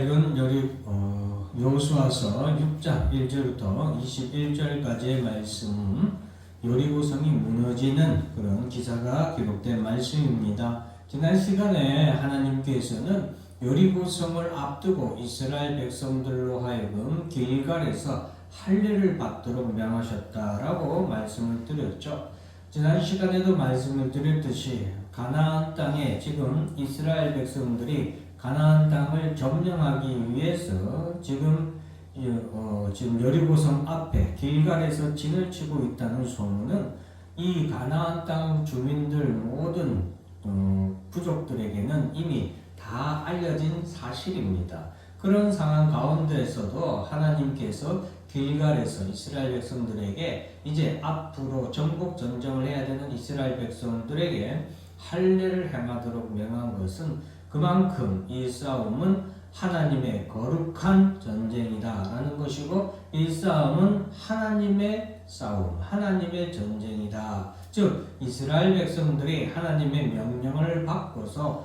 이건 여호수아서 6장 1절부터 21절까지의 말씀, 여리고성이 무너지는 그런 기사가 기록된 말씀입니다. 지난 시간에 하나님께서는 여리고성을 앞두고 이스라엘 백성들로 하여금 길갈에서 할례를 받도록 명하셨다라고 말씀을 드렸죠. 지난 시간에도 말씀을 드렸듯이 가나안 땅에 지금 이스라엘 백성들이 가나안 땅을 점령하기 위해서 지금 여리고성 앞에 길갈에서 진을 치고 있다는 소문은 이 가나안 땅 주민들 모든 부족들에게는 이미 다 알려진 사실입니다. 그런 상황 가운데에서도 하나님께서 길갈에서 이스라엘 백성들에게 이제 앞으로 전국 전쟁을 해야 되는 이스라엘 백성들에게 할례를 행하도록 명한 것은 그만큼 이 싸움은 하나님의 거룩한 전쟁이다라는 것이고, 이 싸움은 하나님의 싸움, 하나님의 전쟁이다. 즉 이스라엘 백성들이 하나님의 명령을 받고서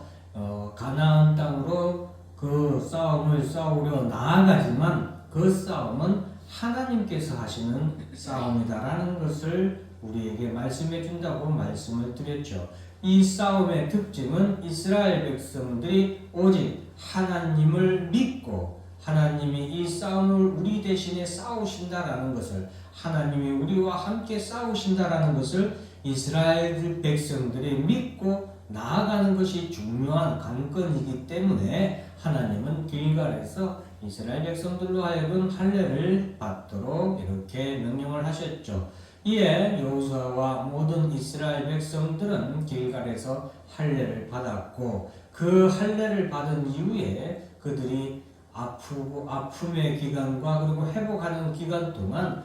가나안 땅으로 그 싸움을 싸우려 나아가지만 그 싸움은 하나님께서 하시는 싸움이다라는 것을 우리에게 말씀해 준다고 말씀을 드렸죠. 이 싸움의 특징은 이스라엘 백성들이 오직 하나님을 믿고 하나님이 이 싸움을 우리 대신에 싸우신다라는 것을, 하나님이 우리와 함께 싸우신다라는 것을 이스라엘 백성들이 믿고 나아가는 것이 중요한 관건이기 때문에 하나님은 길갈에서 이스라엘 백성들로 하여금 할례를 받도록 이렇게 명령을 하셨죠. 이에 여호수아와 모든 이스라엘 백성들은 길갈에서 할례를 받았고, 그 할례를 받은 이후에 그들이 아픔의 기간과 그리고 회복하는 기간 동안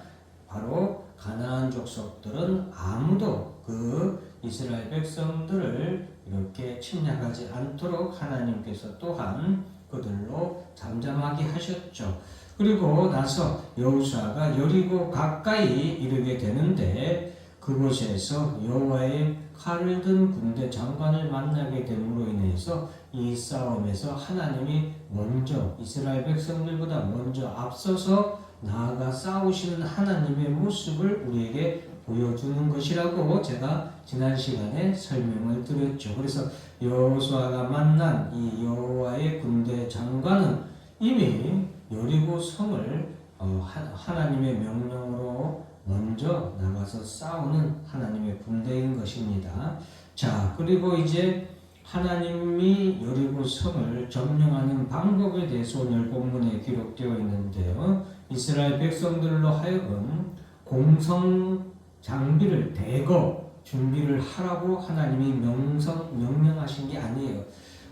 바로 가나안 족속들은 아무도 그 이스라엘 백성들을 이렇게 침략하지 않도록 하나님께서 또한 그들로 잠잠하게 하셨죠. 그리고 나서 여호수아가 여리고 가까이 이르게 되는데, 그곳에서 여호와의 칼을 든 군대 장관을 만나게 됨으로 인해서 이 싸움에서 하나님이 먼저 이스라엘 백성들보다 먼저 앞서서 나아가 싸우시는 하나님의 모습을 우리에게 보여주는 것이라고 제가 지난 시간에 설명을 드렸죠. 그래서 여호수아가 만난 이 여호와의 군대 장관은 이미 여리고 성을 하나님의 명령으로 먼저 나가서 싸우는 하나님의 군대인 것입니다. 자, 그리고 이제 하나님이 여리고 성을 점령하는 방법에 대해서 오늘 본문에 기록되어 있는데요. 이스라엘 백성들로 하여금 공성 장비를 대거 준비를 하라고 하나님이 명령하신 게 아니에요.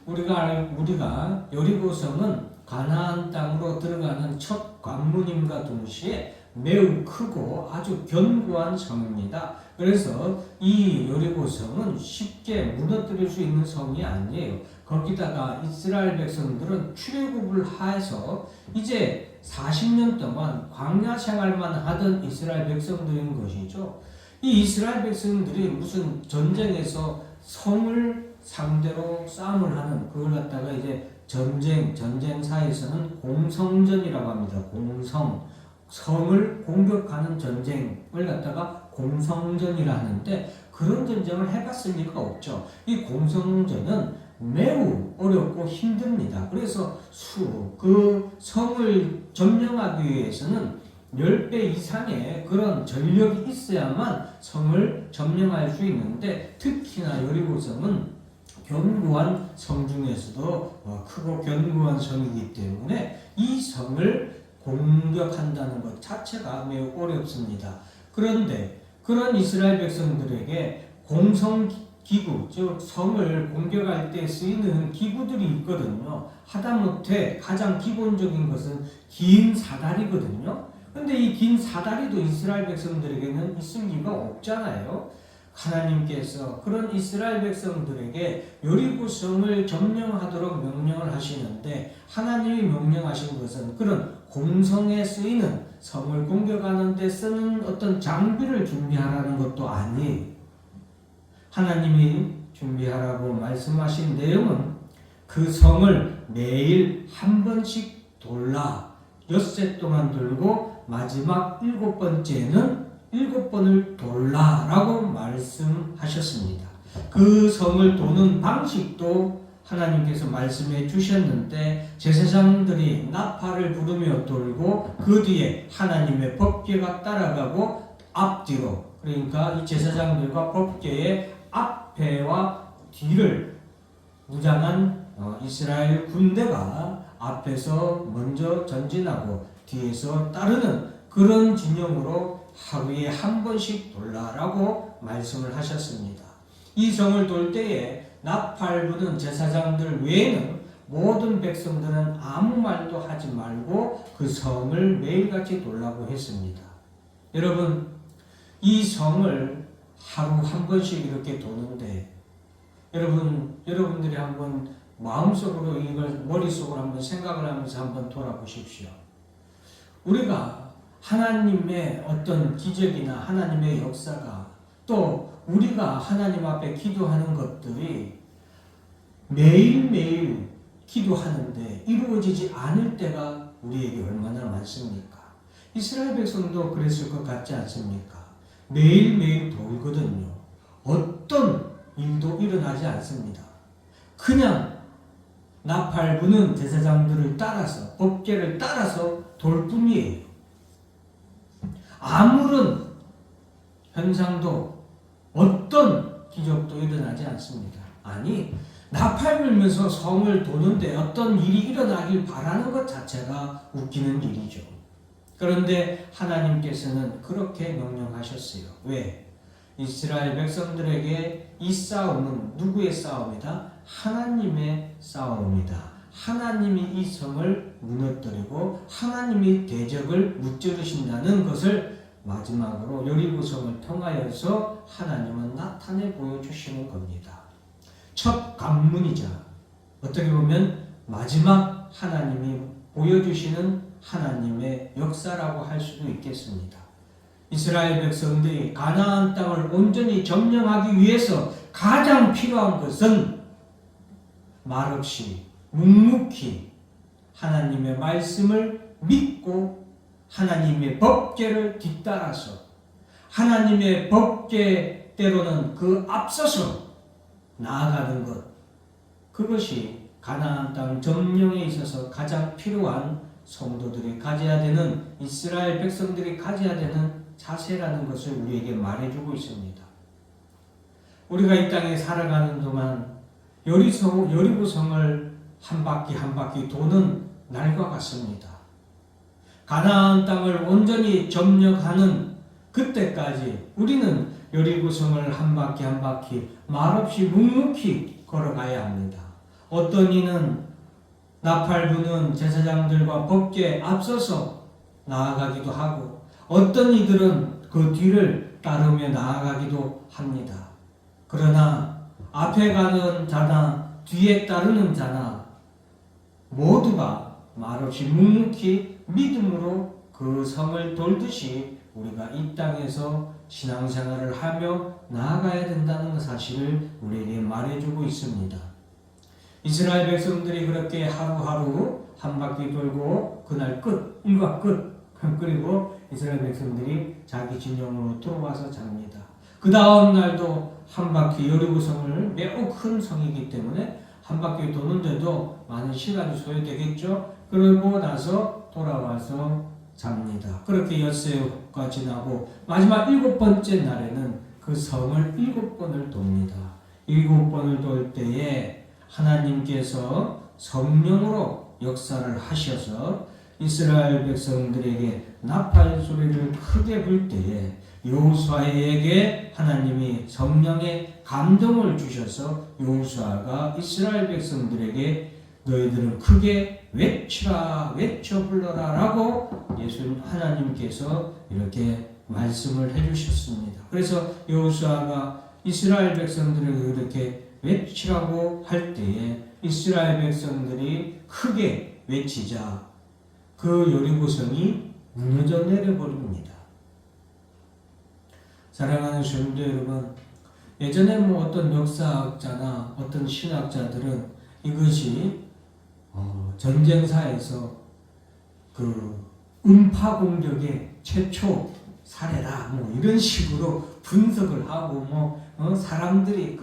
우리가 여리고성은 가나안 땅으로 들어가는 첫 관문임과 동시에 매우 크고 아주 견고한 성입니다. 그래서 이 여리고성은 쉽게 무너뜨릴 수 있는 성이 아니에요. 거기다가 이스라엘 백성들은 출애굽을 해서 이제 40년 동안 광야 생활만 하던 이스라엘 백성들인 것이죠. 이 이스라엘 백성들이 무슨 전쟁에서 성을 상대로 싸움을 하는, 그걸 갖다가 이제 전쟁사에서는 공성전이라고 합니다. 성을 공격하는 전쟁을 갖다가 공성전이라 하는데, 그런 전쟁을 해봤을 리가 없죠. 이 공성전은 매우 어렵고 힘듭니다. 그래서 그 성을 점령하기 위해서는 10배 이상의 그런 전력이 있어야만 성을 점령할 수 있는데, 특히나 여리고성은 견고한 성 중에서도 크고 견고한 성이기 때문에 이 성을 공격한다는 것 자체가 매우 어렵습니다. 그런데 그런 이스라엘 백성들에게 공성기구, 즉 성을 공격할 때 쓰이는 기구들이 있거든요. 하다못해 가장 기본적인 것은 긴 사다리거든요. 근데 이 긴 사다리도 이스라엘 백성들에게는 있을 리가 없잖아요. 하나님께서 그런 이스라엘 백성들에게 여리고성을 점령하도록 명령을 하시는데, 하나님이 명령하신 것은 그런 공성에 쓰이는, 성을 공격하는 데 쓰는 어떤 장비를 준비하라는 것도 아니에요. 하나님이 준비하라고 말씀하신 내용은 그 성을 매일 한 번씩 돌라. 엿새 동안 돌고 마지막 7번째는 7번을 돌라라고 말씀하셨습니다. 그 성을 도는 방식도 하나님께서 말씀해 주셨는데 제사장들이 나팔을 부르며 돌고 그 뒤에 하나님의 법궤가 따라가고 앞뒤로, 그러니까 이 제사장들과 법궤의 앞에와 뒤를 무장한 이스라엘 군대가 앞에서 먼저 전진하고 뒤에서 따르는 그런 진영으로 하루에 한 번씩 돌라라고 말씀을 하셨습니다. 이 성을 돌 때에 나팔 부는 제사장들 외에는 모든 백성들은 아무 말도 하지 말고 그 성을 매일같이 돌라고 했습니다. 여러분, 이 성을 하루 한 번씩 이렇게 도는데 여러분들이 한번 마음속으로 이걸 머릿속으로 한번 생각을 하면서 한번 돌아보십시오. 우리가 하나님의 어떤 기적이나 하나님의 역사가 또 우리가 하나님 앞에 기도하는 것들이 매일매일 기도하는데 이루어지지 않을 때가 우리에게 얼마나 많습니까? 이스라엘 백성도 그랬을 것 같지 않습니까? 매일매일 돌거든요. 어떤 일도 일어나지 않습니다. 그냥 나팔 부는 제사장들을 따라서 법궤를 따라서 돌 뿐이에요. 아무런 현상도 어떤 기적도 일어나지 않습니다. 아니, 나팔 불면서 성을 도는데 어떤 일이 일어나길 바라는 것 자체가 웃기는 일이죠. 그런데 하나님께서는 그렇게 명령하셨어요. 왜? 이스라엘 백성들에게 이 싸움은 누구의 싸움이다? 하나님의 싸움이다. 하나님이 이 성을 무너뜨리고 하나님이 대적을 무찌르신다는 것을 마지막으로 여리고성을 통하여서 하나님은 나타내 보여주시는 겁니다. 첫 관문이자 어떻게 보면 마지막 하나님이 보여주시는 하나님의 역사라고 할 수도 있겠습니다. 이스라엘 백성들이 가나안 땅을 온전히 점령하기 위해서 가장 필요한 것은 말없이 묵묵히 하나님의 말씀을 믿고 하나님의 법궤를 뒤따라서 하나님의 법궤대로는 그 앞서서 나아가는 것, 그것이 가나안 땅 점령에 있어서 가장 필요한 성도들이 가져야 되는, 이스라엘 백성들이 가져야 되는 자세라는 것을 우리에게 말해주고 있습니다. 우리가 이 땅에 살아가는 동안 여리고성을 한 바퀴 한 바퀴 도는 날과 같습니다. 가나안 땅을 온전히 점령하는 그때까지 우리는 여리고성을 한 바퀴 한 바퀴 말없이 묵묵히 걸어가야 합니다. 어떤 이는 나팔 부는 제사장들과 법궤에 앞서서 나아가기도 하고 어떤 이들은 그 뒤를 따르며 나아가기도 합니다. 그러나 앞에 가는 자나 뒤에 따르는 자나 모두가 말없이 묵묵히 믿음으로 그 성을 돌듯이 우리가 이 땅에서 신앙생활을 하며 나아가야 된다는 사실을 우리에게 말해주고 있습니다. 이스라엘 백성들이 그렇게 하루하루 한 바퀴 돌고 그날 끝, 일과 끝, 그리고 이스라엘 백성들이 자기 진영으로 들어와서 잡니다. 그 다음 날도 한 바퀴, 여리고성을 매우 큰 성이기 때문에 한 바퀴 도는데도 많은 시간이 소요되겠죠. 그러고 나서 돌아와서 잡니다. 그렇게 엿새가 지나고 마지막 7번째 날에는 그 성을 7번을 돕니다. 7번을 돌 때에 하나님께서 성령으로 역사를 하셔서 이스라엘 백성들에게 나팔 소리를 크게 불 때에 여호수아에게 하나님이 성령의 감동을 주셔서 여호수아가 이스라엘 백성들에게 너희들은 크게 외치라, 외쳐 불러라 라고 하나님께서 이렇게 말씀을 해주셨습니다. 그래서 여호수아가 이스라엘 백성들에게 이렇게 외치라고 할 때에 이스라엘 백성들이 크게 외치자 그 여리고성이 무너져 내려버립니다. 사랑하는 성도 여러분, 예전에 어떤 역사학자나 어떤 신학자들은 이것이 전쟁사에서 그 음파 공격의 최초 사례다 뭐 이런 식으로 분석을 하고 사람들이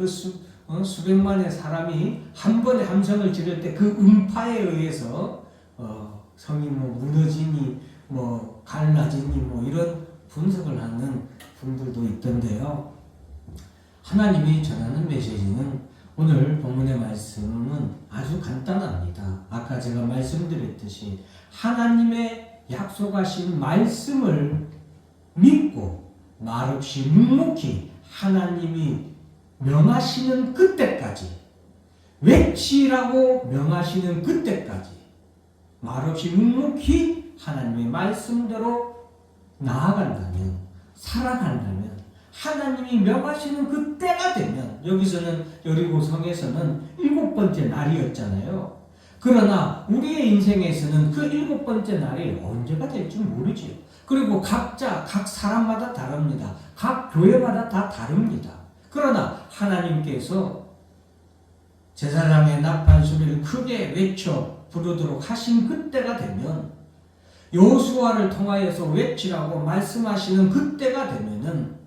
수백만의 사람이 한 번에 함성을 지를 때 그 음파에 의해서 성이 무너지니 갈라지니 이런 분석을 하는 분들도 있던데요. 하나님이 전하는 메시지는 오늘 본문의 말씀은 아주 간단합니다. 아까 제가 말씀드렸듯이 하나님의 약속하신 말씀을 믿고 말없이 묵묵히 하나님이 명하시는 그때까지, 외치라고 명하시는 그때까지 말없이 묵묵히 하나님의 말씀대로 나아간다면, 살아간다면, 하나님이 명하시는 그때가 되면, 여기서는 여리고성에서는 7번째 날이었잖아요. 그러나 우리의 인생에서는 그 7번째 날이 언제가 될지 모르지요. 그리고 각자 각 사람마다 다릅니다. 각 교회마다 다 다릅니다. 그러나 하나님께서 제사장의 나팔 소리를 크게 외쳐 부르도록 하신 그때가 되면, 여호수아를 통하여서 외치라고 말씀하시는 그때가 되면은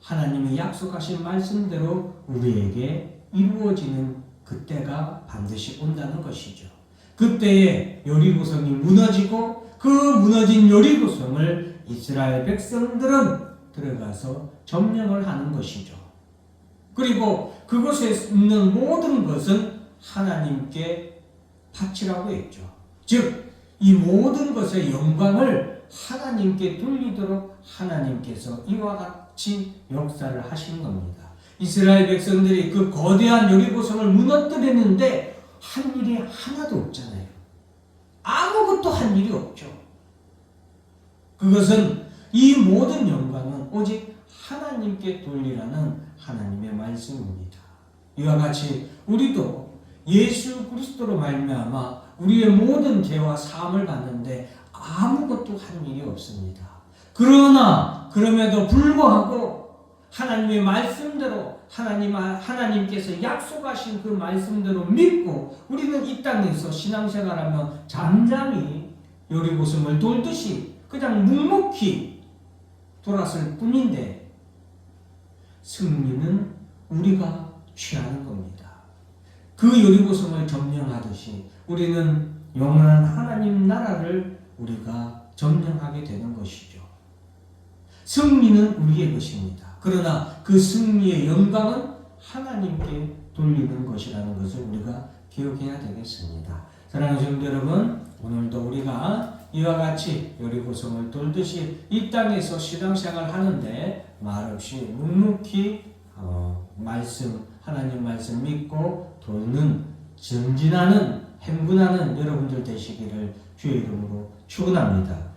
하나님이 약속하신 말씀대로 우리에게 이루어지는 그때가 반드시 온다는 것이죠. 그때에 여리고성이 무너지고 그 무너진 여리고성을 이스라엘 백성들은 들어가서 점령을 하는 것이죠. 그리고 그곳에 있는 모든 것은 하나님께 바치라고 했죠. 즉, 이 모든 것의 영광을 하나님께 돌리도록 하나님께서 이와 같이 역사를 하신 겁니다. 이스라엘 백성들이 그 거대한 여리고성을 무너뜨렸는데 한 일이 하나도 없잖아요. 아무것도 한 일이 없죠. 그것은 이 모든 영광은 오직 하나님께 돌리라는 하나님의 말씀입니다. 이와 같이 우리도 예수 그리스도로 말미암아 우리의 모든 죄와 사함을 받는데 아무것도 한 일이 없습니다. 그러나 그럼에도 불구하고 하나님의 말씀대로 하나님께서 약속하신 그 말씀대로 믿고 우리는 이 땅에서 신앙생활하며 잠잠히 여리고성을 돌듯이 그냥 묵묵히 돌았을 뿐인데 승리는 우리가 취하는 겁니다. 그 여리고성을 점령하듯이 우리는 영원한 하나님 나라를 우리가 점령하게 되는 것이죠. 승리는 우리의 것입니다. 그러나 그 승리의 영광은 하나님께 돌리는 것이라는 것을 우리가 기억해야 되겠습니다. 사랑하는 성도 여러분, 오늘도 우리가 이와 같이 여리고성을 돌듯이 이 땅에서 신앙생활 하는데 말없이 묵묵히 하나님 말씀 믿고 돌는, 전진하는, 행군하는 여러분들 되시기를 주의 이름으로 축원합니다.